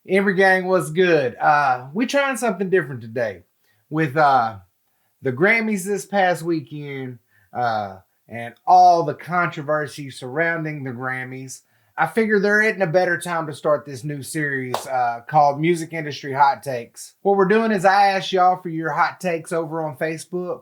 Every gang was good. We trying something different today with the Grammys this past weekend and all the controversy surrounding the Grammys. I figure there isn't a better time to start this new series called Music Industry Hot Takes. What we're doing is I asked y'all for your hot takes over on Facebook,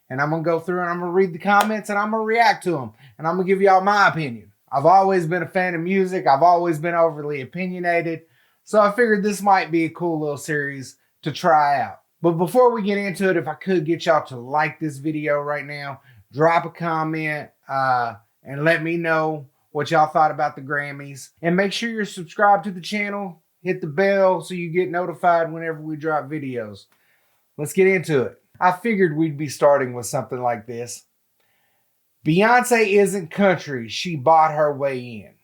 and I'm going to go through and I'm going to read the comments and I'm going to react to them, and I'm going to give y'all my opinion. I've always been a fan of music. I've always been overly opinionated. So I figured this might be a cool little series to try out. But before we get into it, if I could get y'all to like this video right now, drop a comment and let me know what y'all thought about the Grammys. And make sure you're subscribed to the channel. Hit the bell so you get notified whenever we drop videos. Let's get into it. I figured we'd be starting with something like this. Beyonce isn't country. She bought her way in.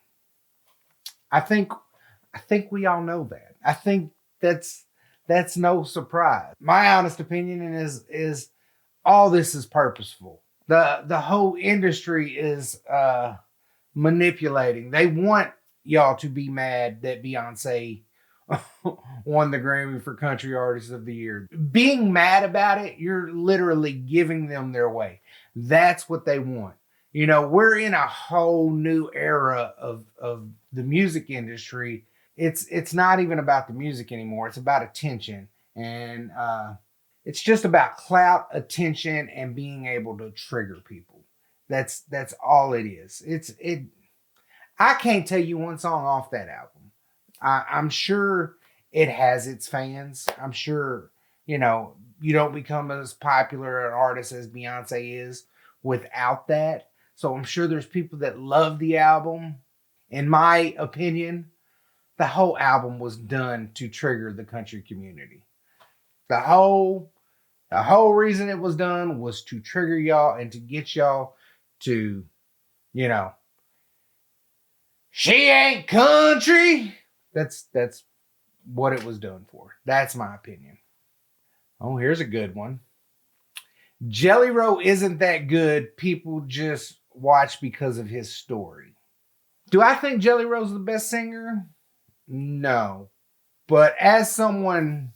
I think we all know that. I think that's no surprise. My honest opinion is all this is purposeful. The whole industry is manipulating. They want y'all to be mad that Beyonce won the Grammy for Country Artist of the Year. Being mad about it, you're literally giving them their way. That's what they want. You know, we're in a whole new era of the music industry. It's not even about the music anymore. It's about attention. And it's just about clout, attention, and being able to trigger people. That's all it is. I can't tell you one song off that album. I'm sure it has its fans. I'm sure, you know, you don't become as popular an artist as Beyonce is without that. So I'm sure there's people that love the album. In my opinion, the whole album was done to trigger the country community. The whole reason it was done was to trigger y'all and to get y'all to, you know, she ain't country. That's what it was done for. That's my opinion. Oh, here's a good one. Jelly Roll isn't that good. People just watch because of his story. Do I think Jelly Roll's the best singer? No. But as someone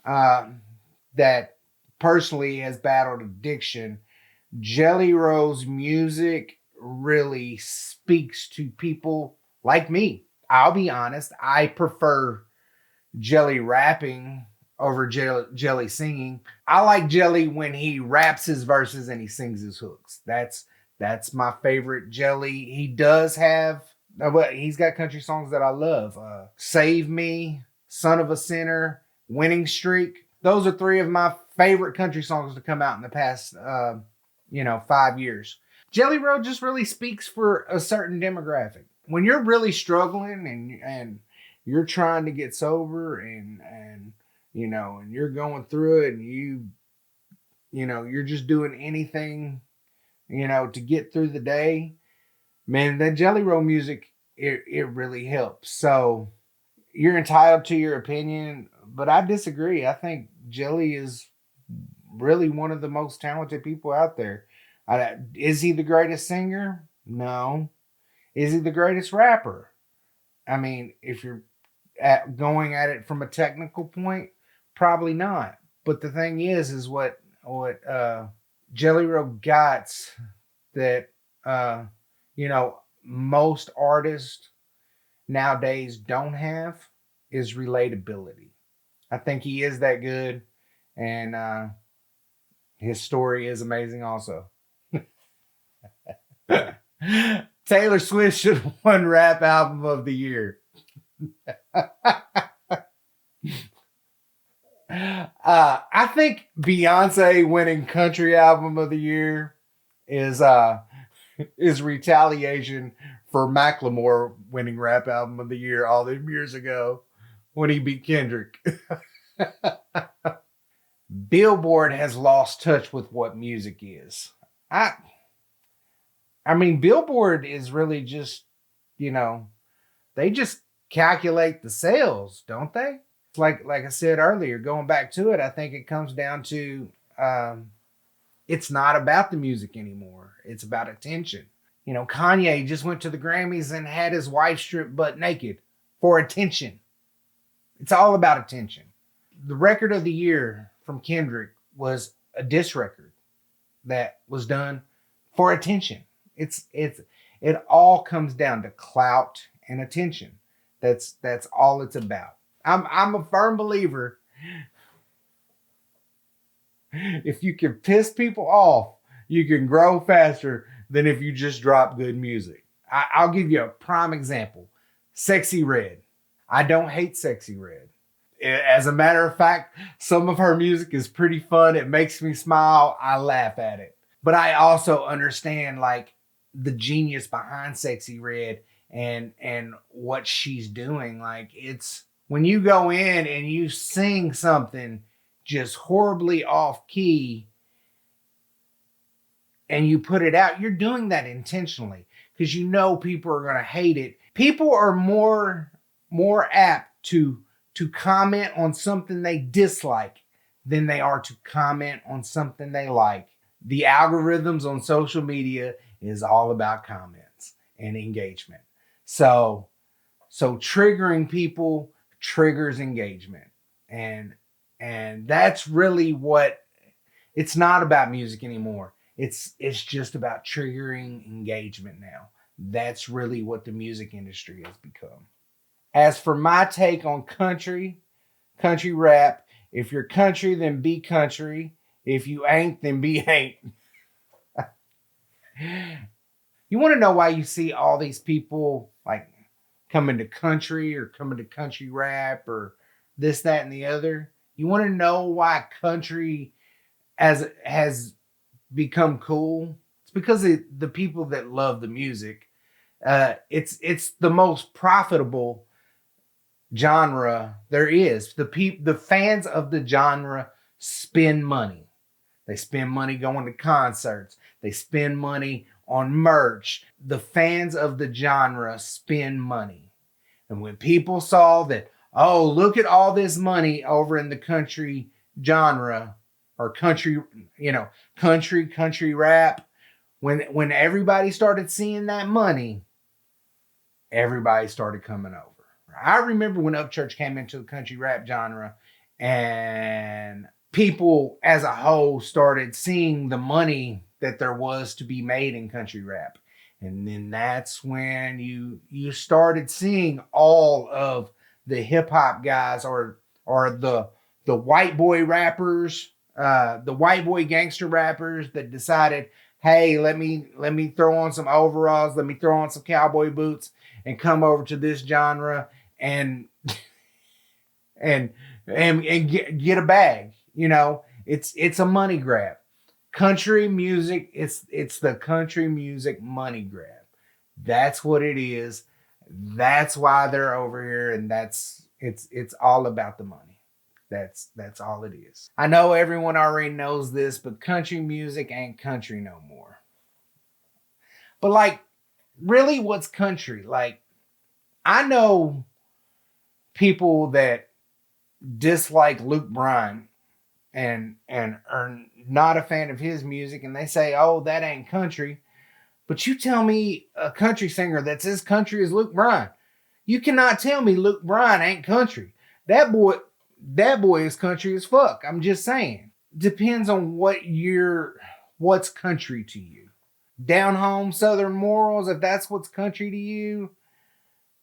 that personally has battled addiction, Jelly Roll's music really speaks to people like me. I'll be honest, I prefer Jelly rapping over Jelly singing. I like Jelly when he raps his verses and he sings his hooks. That's my favorite Jelly. He does have, but he's got country songs that I love. Save Me, Son of a Sinner, Winning Streak. Those are three of my favorite country songs to come out in the past, 5 years. Jelly Roll just really speaks for a certain demographic. When you're really struggling and you're trying to get sober and you're going through it and you're just doing anything, to get through the day, man, that Jelly Roll music, it really helps. So you're entitled to your opinion, but I disagree. I think Jelly is really one of the most talented people out there. Is he the greatest singer? No. Is he the greatest rapper? I mean, if you're going at it from a technical point, probably not. But the thing is what Jelly Roll got that most artists nowadays don't have is relatability. I think he is that good, and his story is amazing also. Taylor Swift should have won Rap Album of the Year. I think Beyonce winning Country Album of the Year is retaliation for Macklemore winning Rap Album of the Year all these years ago when he beat Kendrick. Billboard has lost touch with what music is. I mean, Billboard is really just, they just calculate the sales, don't they? Like I said earlier, going back to it, I think it comes down to it's not about the music anymore. It's about attention. Kanye just went to the Grammys and had his wife stripped butt naked for attention. It's all about attention. The record of the year from Kendrick was a diss record that was done for attention. It all comes down to clout and attention. That's all it's about. I'm a firm believer, if you can piss people off, you can grow faster than if you just drop good music. I'll give you a prime example. Sexy Red. I don't hate Sexy Red. As a matter of fact, some of her music is pretty fun. It makes me smile. I laugh at it. But I also understand like the genius behind Sexy Red and what she's doing. Like, it's when you go in and you sing something just horribly off key and you put it out, you're doing that intentionally because you know people are going to hate it. People are more apt to comment on something they dislike than they are to comment on something they like. The algorithms on social media is all about comments and engagement. So triggering people triggers engagement. And that's really what, it's not about music anymore. It's just about triggering engagement now. That's really what the music industry has become. As for my take on country rap, if you're country, then be country. If you ain't, then be ain't. You want to know why you see all these people like coming to country or coming to country rap or this, that, and the other? You want to know why country has become cool? It's because of the people that love the music. It's the most profitable genre there is. The fans of the genre spend money. They spend money going to concerts. They spend money on merch. The fans of the genre spend money. And when people saw that, oh, look at all this money over in the country genre or country rap, when everybody started seeing that money, everybody started coming over. I remember when Upchurch came into the country rap genre and people as a whole started seeing the money that there was to be made in country rap. And then that's when you started seeing all of the hip hop guys or the white boy rappers, the white boy gangster rappers that decided, hey, let me throw on some overalls, let me throw on some cowboy boots and come over to this genre and get a bag. It's a money grab. Country music, it's the country music money grab. That's what it is. That's why they're over here, and it's all about the money. That's all it is. I know everyone already knows this, but country music ain't country no more. But like, really, what's country? Like, I know people that dislike Luke Bryan and are not a fan of his music, and they say, oh, that ain't country. But you tell me a country singer that's as country as Luke Bryan. You cannot tell me Luke Bryan ain't country. That boy is country as fuck. I'm just saying. Depends on what's country to you. Down home Southern morals, if that's what's country to you,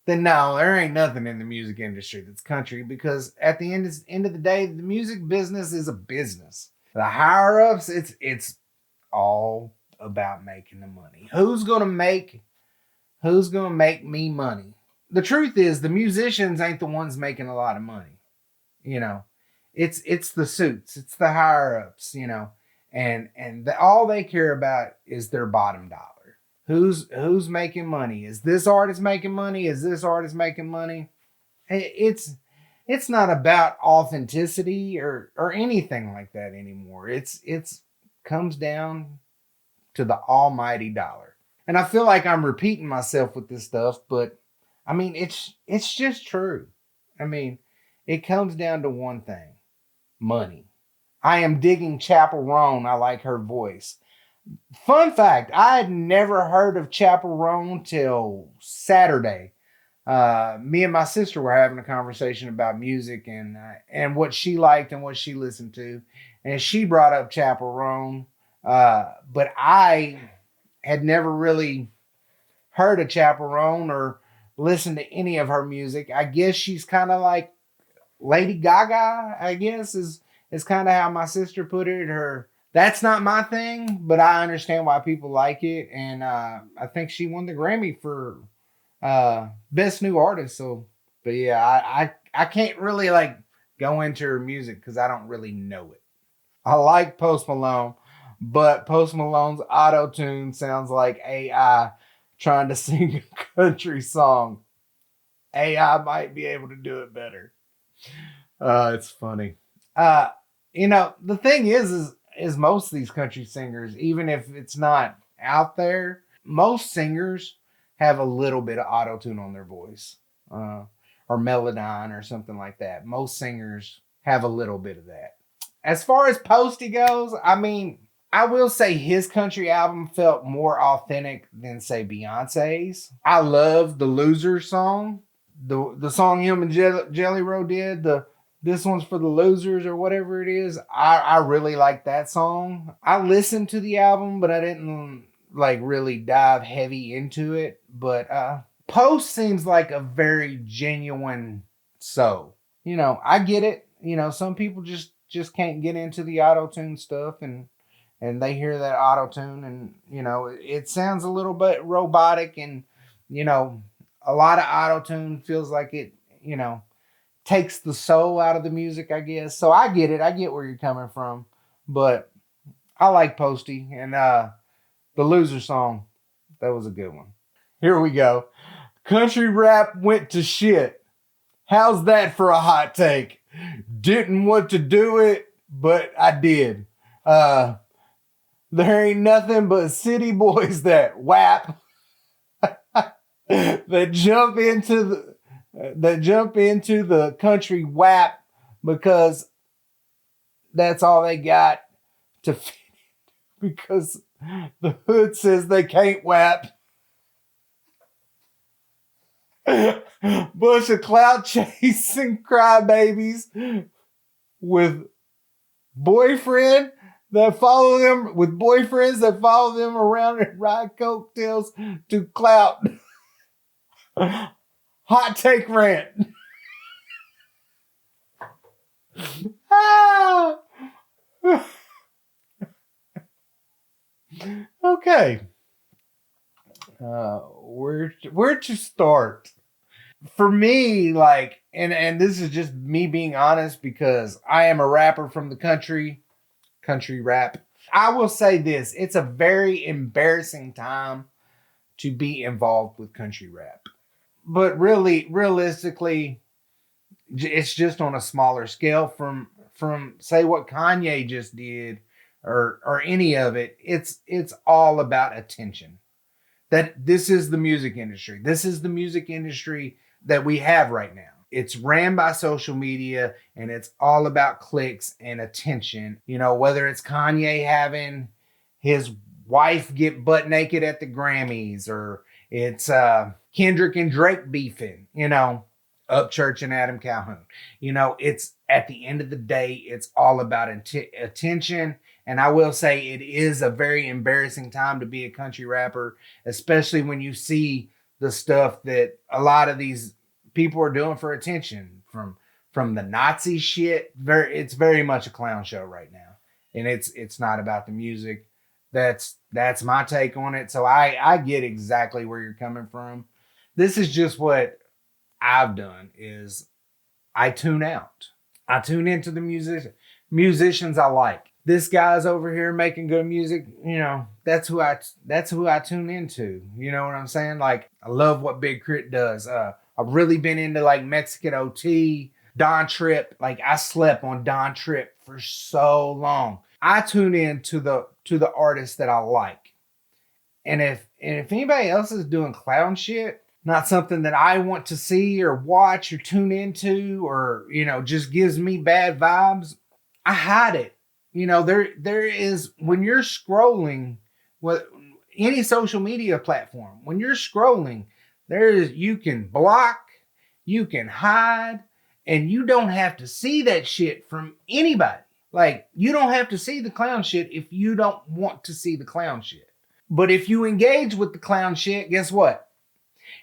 then no, there ain't nothing in the music industry that's country, because at the end of the day, the music business is a business. The higher ups, it's all about making the money. Who's gonna make me money? The truth is, the musicians ain't the ones making a lot of money. It's the suits, it's the higher ups, and all they care about is their bottom dollar. Who's making money? Is this artist making money? Is this artist making money? It's not about authenticity or anything like that anymore. It's comes down to the almighty dollar. And I feel like I'm repeating myself with this stuff, but I mean, it's just true. I mean, it comes down to one thing: money. I am digging Chapel Roan. I like her voice. Fun fact, I had never heard of Chapel Roan till Saturday. Me and my sister were having a conversation about music and what she liked and what she listened to, and she brought up Chapel Roan, but I had never really heard of Chapel Roan or listened to any of her music. I guess she's kind of like Lady Gaga. I guess is kind of how my sister put it. Her That's not my thing, but I understand why people like it, and I think she won the Grammy for best new artist. So, but yeah, I can't really like go into her music because I don't really know it. I like Post Malone, but Post Malone's auto tune sounds like AI trying to sing a country song. AI might be able to do it better. It's funny. Uh, the thing is most of these country singers, even if it's not out there, most singers have a little bit of auto tune on their voice, or Melodyne or something like that. Most singers have a little bit of that. As far as Posty goes, I mean, I will say his country album felt more authentic than say Beyonce's. I love the Loser song, the song him and Jelly Roll did. The This one's for the losers or whatever it is. I really like that song. I listened to the album, but I didn't like really dive heavy into it. But Post seems like a very genuine soul. I get it. Some people just can't get into the auto tune stuff, and they hear that auto tune, and it sounds a little bit robotic, and you know a lot of auto tune feels like it takes the soul out of the music, I guess. So I get it. I get where you're coming from, but I like Posty, and the Loser song, that was a good one. Here we go. Country rap went to shit. How's that for a hot take? Didn't want to do it, but I did. Uh, there ain't nothing but city boys that whap, that jump into the country whap because that's all they got to fit because the hood says they can't whap. Bunch of clout chasing crybabies with boyfriend boyfriends that follow them around and ride coattails to clout. Hot take rant. Ah! Okay. Where to start? For me, like, and this is just me being honest because I am a rapper from the country rap. I will say this: it's a very embarrassing time to be involved with country rap. But really, realistically, it's just on a smaller scale from say what Kanye just did or any of it. It's all about attention. That This is the music industry. This is the music industry that we have right now. It's ran by social media, and it's all about clicks and attention. Whether it's Kanye having his wife get butt naked at the Grammys, or it's Kendrick and Drake beefing, Upchurch and Adam Calhoun. It's at the end of the day, it's all about attention. And I will say it is a very embarrassing time to be a country rapper, especially when you see the stuff that a lot of these people are doing for attention, from the Nazi shit. It's very much a clown show right now, and it's not about the music. That's my take on it. So I get exactly where you're coming from. This is just what I've done is I tune out. I tune into the musicians I like. This guy's over here making good music. That's who I tune into. You know what I'm saying? Like, I love what Big Crit does. I've really been into like Mexican OT, Don Trip. Like, I slept on Don Trip for so long. I tune in to the artists that I like. And if anybody else is doing clown shit, not something that I want to see or watch or tune into, or just gives me bad vibes, I hide it. There is, when you're scrolling with any social media platform, when you're scrolling, You can block, you can hide, and you don't have to see that shit from anybody. Like, you don't have to see the clown shit if you don't want to see the clown shit. But if you engage with the clown shit, guess what?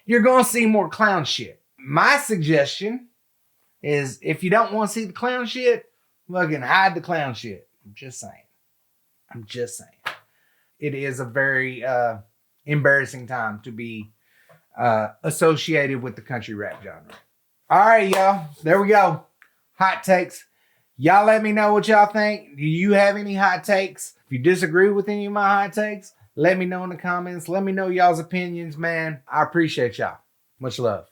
You're going to see more clown shit. My suggestion is if you don't want to see the clown shit, fucking hide the clown shit. I'm just saying. I'm just saying. It is a very embarrassing time to be associated with the country rap genre. All right, y'all. There we go. Hot takes. Y'all let me know what y'all think. Do you have any hot takes? If you disagree with any of my hot takes, let me know in the comments. Let me know y'all's opinions, man. I appreciate y'all. Much love.